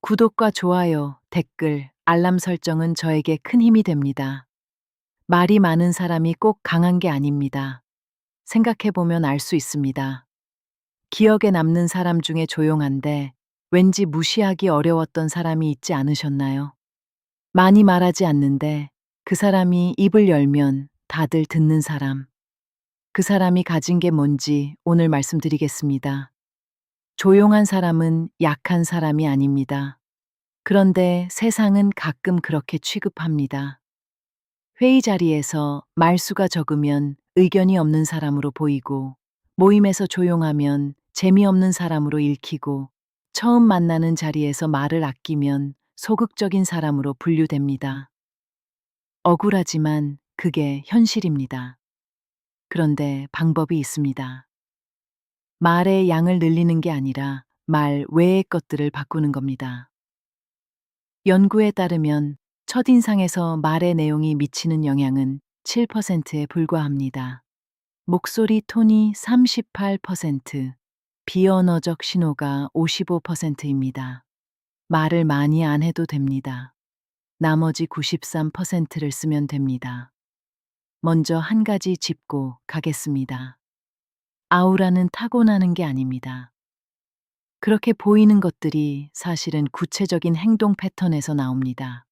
구독과 좋아요, 댓글, 알람 설정은 저에게 큰 힘이 됩니다. 말이 많은 사람이 꼭 강한 게 아닙니다. 생각해보면 알 수 있습니다. 기억에 남는 사람 중에 조용한데 왠지 무시하기 어려웠던 사람이 있지 않으셨나요? 많이 말하지 않는데 그 사람이 입을 열면 다들 듣는 사람. 그 사람이 가진 게 뭔지 오늘 말씀드리겠습니다. 조용한 사람은 약한 사람이 아닙니다. 그런데 세상은 가끔 그렇게 취급합니다. 회의 자리에서 말수가 적으면 의견이 없는 사람으로 보이고, 모임에서 조용하면 재미없는 사람으로 읽히고, 처음 만나는 자리에서 말을 아끼면 소극적인 사람으로 분류됩니다. 억울하지만 그게 현실입니다. 그런데 방법이 있습니다. 말의 양을 늘리는 게 아니라 말 외의 것들을 바꾸는 겁니다. 연구에 따르면 첫인상에서 말의 내용이 미치는 영향은 7%에 불과합니다. 목소리 톤이 38%, 비언어적 신호가 55%입니다. 말을 많이 안 해도 됩니다. 나머지 93%를 쓰면 됩니다. 먼저 한 가지 짚고 가겠습니다. 아우라는 타고나는 게 아닙니다. 그렇게 보이는 것들이 사실은 구체적인 행동 패턴에서 나옵니다.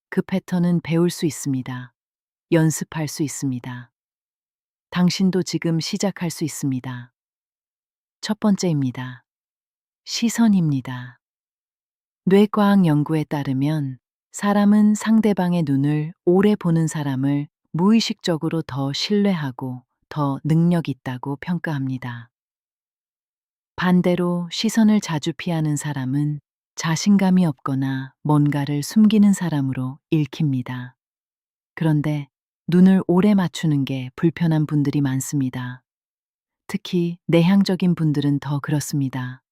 그 패턴은 배울 수 있습니다. 연습할 수 있습니다. 당신도 지금 시작할 수 있습니다. 첫 번째입니다. 시선입니다. 뇌과학 연구에 따르면 사람은 상대방의 눈을 오래 보는 사람을 무의식적으로 더 신뢰하고 더 능력 있다고 평가합니다. 반대로 시선을 자주 피하는 사람은 자신감이 없거나 뭔가를 숨기는 사람으로 읽힙니다. 그런데 눈을 오래 맞추는 게 불편한 분들이 많습니다. 특히 내향적인 분들은 더 그렇습니다.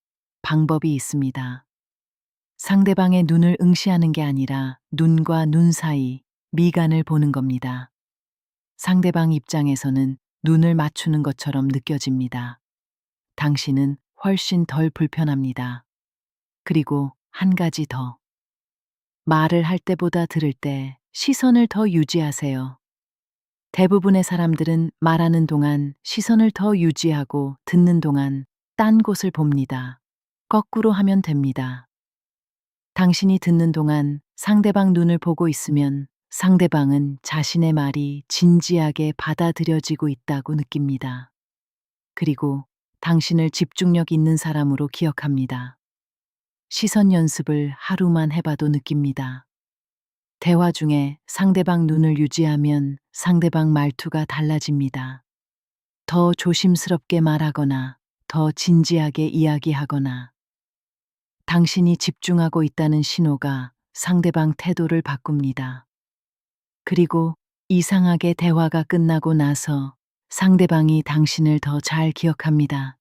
방법이 있습니다. 상대방의 눈을 응시하는 게 아니라 눈과 눈 사이 미간을 보는 겁니다. 상대방 입장에서는 눈을 맞추는 것처럼 느껴집니다. 당신은 훨씬 덜 불편합니다. 그리고 한 가지 더. 말을 할 때보다 들을 때 시선을 더 유지하세요. 대부분의 사람들은 말하는 동안 시선을 더 유지하고 듣는 동안 딴 곳을 봅니다. 거꾸로 하면 됩니다. 당신이 듣는 동안 상대방 눈을 보고 있으면 상대방은 자신의 말이 진지하게 받아들여지고 있다고 느낍니다. 그리고 당신을 집중력 있는 사람으로 기억합니다. 시선 연습을 하루만 해봐도 느낍니다. 대화 중에 상대방 눈을 유지하면 상대방 말투가 달라집니다. 더 조심스럽게 말하거나 더 진지하게 이야기하거나 당신이 집중하고 있다는 신호가 상대방 태도를 바꿉니다. 그리고 이상하게 대화가 끝나고 나서 상대방이 당신을 더 잘 기억합니다.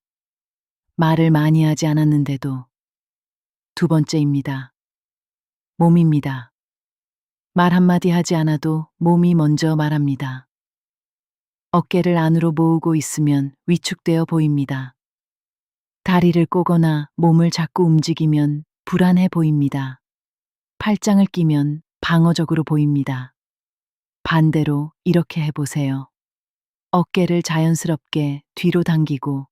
말을 많이 하지 않았는데도. 두 번째입니다. 몸입니다. 말 한마디 하지 않아도 몸이 먼저 말합니다. 어깨를 안으로 모으고 있으면 위축되어 보입니다. 다리를 꼬거나 몸을 자꾸 움직이면 불안해 보입니다. 팔짱을 끼면 방어적으로 보입니다. 반대로 이렇게 해보세요. 어깨를 자연스럽게 뒤로 당기고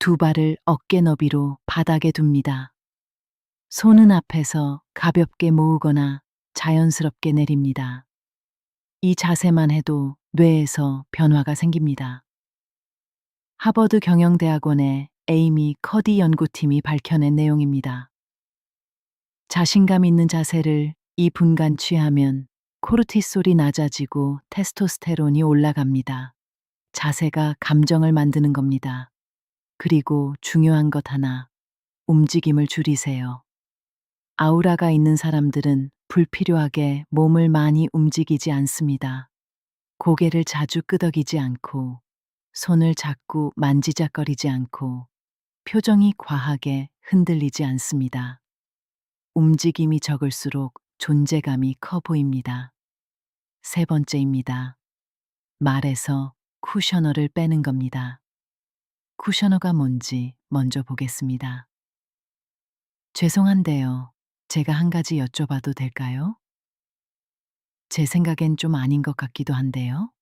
두 발을 어깨 너비로 바닥에 둡니다. 손은 앞에서 가볍게 모으거나 자연스럽게 내립니다. 이 자세만 해도 뇌에서 변화가 생깁니다. 하버드 경영대학원의 에이미 커디 연구팀이 밝혀낸 내용입니다. 자신감 있는 자세를 2분간 취하면 코르티솔이 낮아지고 테스토스테론이 올라갑니다. 자세가 감정을 만드는 겁니다. 그리고 중요한 것 하나, 움직임을 줄이세요. 아우라가 있는 사람들은 불필요하게 몸을 많이 움직이지 않습니다. 고개를 자주 끄덕이지 않고, 손을 자꾸 만지작거리지 않고, 표정이 과하게 흔들리지 않습니다. 움직임이 적을수록 존재감이 커 보입니다. 세 번째입니다. 말에서 쿠셔너를 빼는 겁니다. 쿠셔너가 뭔지 먼저 보겠습니다. 죄송한데요. 제가 한 가지 여쭤봐도 될까요? 제 생각엔 좀 아닌 것 같기도 한데요.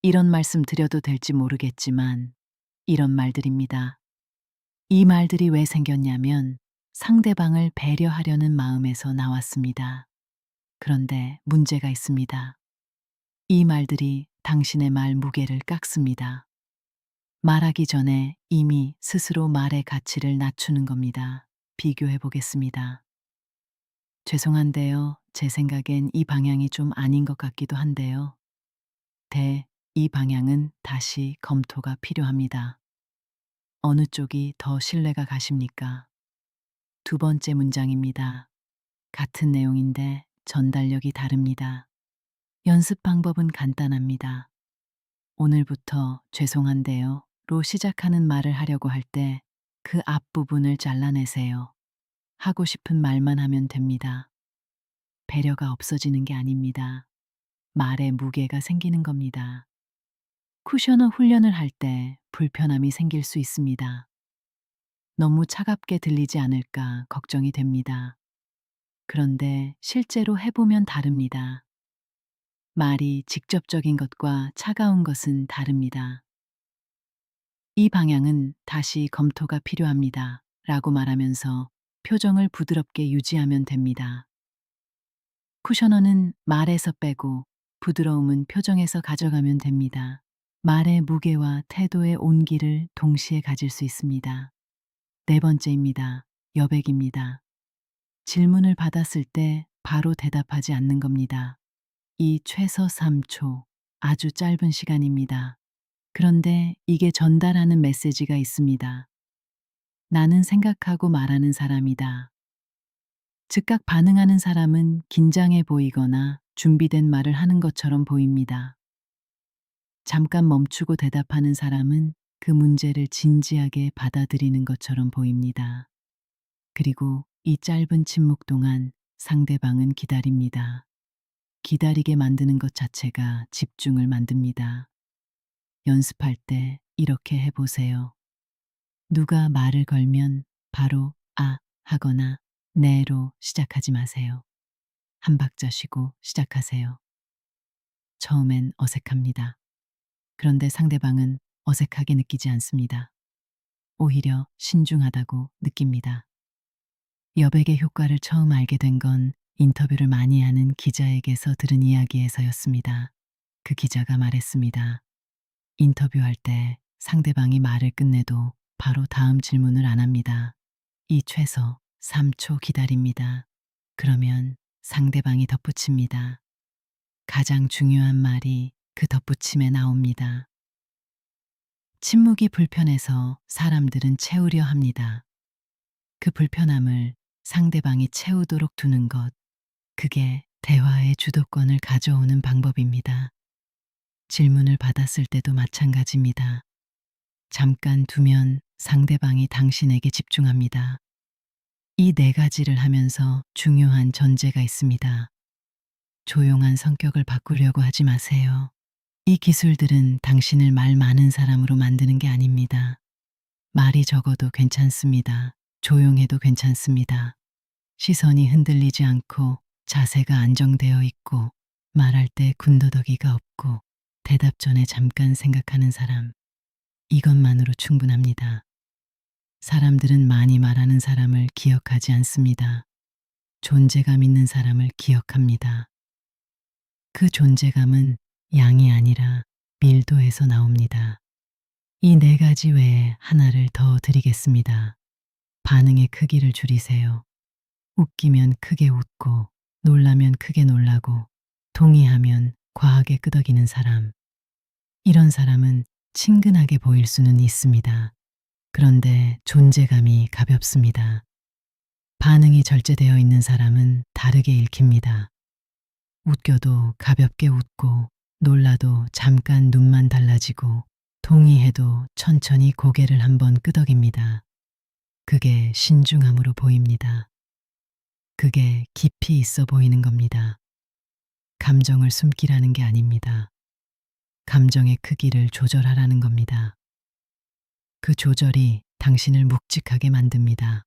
이런 말씀 드려도 될지 모르겠지만 이런 말들입니다. 이 말들이 왜 생겼냐면 상대방을 배려하려는 마음에서 나왔습니다. 그런데 문제가 있습니다. 이 말들이 당신의 말 무게를 깎습니다. 말하기 전에 이미 스스로 말의 가치를 낮추는 겁니다. 비교해 보겠습니다. 죄송한데요. 제 생각엔 이 방향이 좀 아닌 것 같기도 한데요. 이 방향은 다시 검토가 필요합니다. 어느 쪽이 더 신뢰가 가십니까? 두 번째 문장입니다. 같은 내용인데 전달력이 다릅니다. 연습 방법은 간단합니다. 오늘부터 죄송한데요. 로 시작하는 말을 하려고 할 때 그 앞부분을 잘라내세요. 하고 싶은 말만 하면 됩니다. 배려가 없어지는 게 아닙니다. 말에 무게가 생기는 겁니다. 쿠셔너 훈련을 할 때 불편함이 생길 수 있습니다. 너무 차갑게 들리지 않을까 걱정이 됩니다. 그런데 실제로 해보면 다릅니다. 말이 직접적인 것과 차가운 것은 다릅니다. 이 방향은 다시 검토가 필요합니다. 라고 말하면서 표정을 부드럽게 유지하면 됩니다. 쿠셔너는 말에서 빼고 부드러움은 표정에서 가져가면 됩니다. 말의 무게와 태도의 온기를 동시에 가질 수 있습니다. 네 번째입니다. 여백입니다. 질문을 받았을 때 바로 대답하지 않는 겁니다. 이 최소 3초, 아주 짧은 시간입니다. 그런데 이게 전달하는 메시지가 있습니다. 나는 생각하고 말하는 사람이다. 즉각 반응하는 사람은 긴장해 보이거나 준비된 말을 하는 것처럼 보입니다. 잠깐 멈추고 대답하는 사람은 그 문제를 진지하게 받아들이는 것처럼 보입니다. 그리고 이 짧은 침묵 동안 상대방은 기다립니다. 기다리게 만드는 것 자체가 집중을 만듭니다. 연습할 때 이렇게 해보세요. 누가 말을 걸면 바로 아 하거나 네로 시작하지 마세요. 한 박자 쉬고 시작하세요. 처음엔 어색합니다. 그런데 상대방은 어색하게 느끼지 않습니다. 오히려 신중하다고 느낍니다. 여백의 효과를 처음 알게 된 건 인터뷰를 많이 하는 기자에게서 들은 이야기에서였습니다. 그 기자가 말했습니다. 인터뷰할 때 상대방이 말을 끝내도 바로 다음 질문을 안 합니다. 이 최소 3초 기다립니다. 그러면 상대방이 덧붙입니다. 가장 중요한 말이 그 덧붙임에 나옵니다. 침묵이 불편해서 사람들은 채우려 합니다. 그 불편함을 상대방이 채우도록 두는 것, 그게 대화의 주도권을 가져오는 방법입니다. 질문을 받았을 때도 마찬가지입니다. 잠깐 두면 상대방이 당신에게 집중합니다. 이 네 가지를 하면서 중요한 전제가 있습니다. 조용한 성격을 바꾸려고 하지 마세요. 이 기술들은 당신을 말 많은 사람으로 만드는 게 아닙니다. 말이 적어도 괜찮습니다. 조용해도 괜찮습니다. 시선이 흔들리지 않고 자세가 안정되어 있고 말할 때 군더더기가 없고 대답 전에 잠깐 생각하는 사람. 이것만으로 충분합니다. 사람들은 많이 말하는 사람을 기억하지 않습니다. 존재감 있는 사람을 기억합니다. 그 존재감은 양이 아니라 밀도에서 나옵니다. 이 네 가지 외에 하나를 더 드리겠습니다. 반응의 크기를 줄이세요. 웃기면 크게 웃고, 놀라면 크게 놀라고, 동의하면 과하게 끄덕이는 사람. 이런 사람은 친근하게 보일 수는 있습니다. 그런데 존재감이 가볍습니다. 반응이 절제되어 있는 사람은 다르게 읽힙니다. 웃겨도 가볍게 웃고, 놀라도 잠깐 눈만 달라지고, 동의해도 천천히 고개를 한번 끄덕입니다. 그게 신중함으로 보입니다. 그게 깊이 있어 보이는 겁니다. 감정을 숨기라는 게 아닙니다. 감정의 크기를 조절하라는 겁니다. 그 조절이 당신을 묵직하게 만듭니다.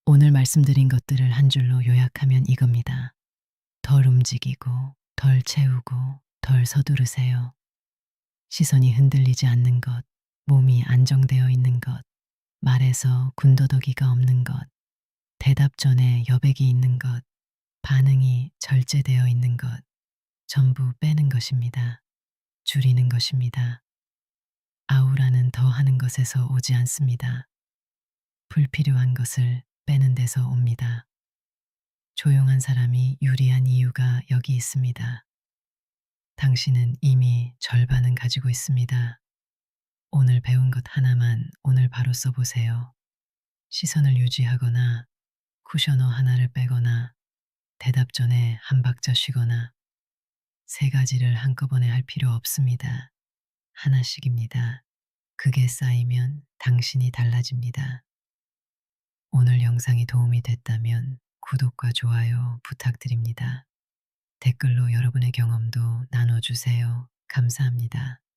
오늘 말씀드린 것들을 한 줄로 요약하면 이겁니다. 덜 움직이고, 덜 채우고, 덜 서두르세요. 시선이 흔들리지 않는 것, 몸이 안정되어 있는 것, 말에서 군더더기가 없는 것, 대답 전에 여백이 있는 것, 반응이 절제되어 있는 것, 전부 빼는 것입니다. 줄이는 것입니다. 아우라는 더 하는 것에서 오지 않습니다. 불필요한 것을 빼는 데서 옵니다. 조용한 사람이 유리한 이유가 여기 있습니다. 당신은 이미 절반은 가지고 있습니다. 오늘 배운 것 하나만 오늘 바로 써보세요. 시선을 유지하거나 쿠셔너 하나를 빼거나 대답 전에 한 박자 쉬거나 세 가지를 한꺼번에 할 필요 없습니다. 하나씩입니다. 그게 쌓이면 당신이 달라집니다. 오늘 영상이 도움이 됐다면 구독과 좋아요 부탁드립니다. 댓글로 여러분의 경험도 나눠주세요. 감사합니다.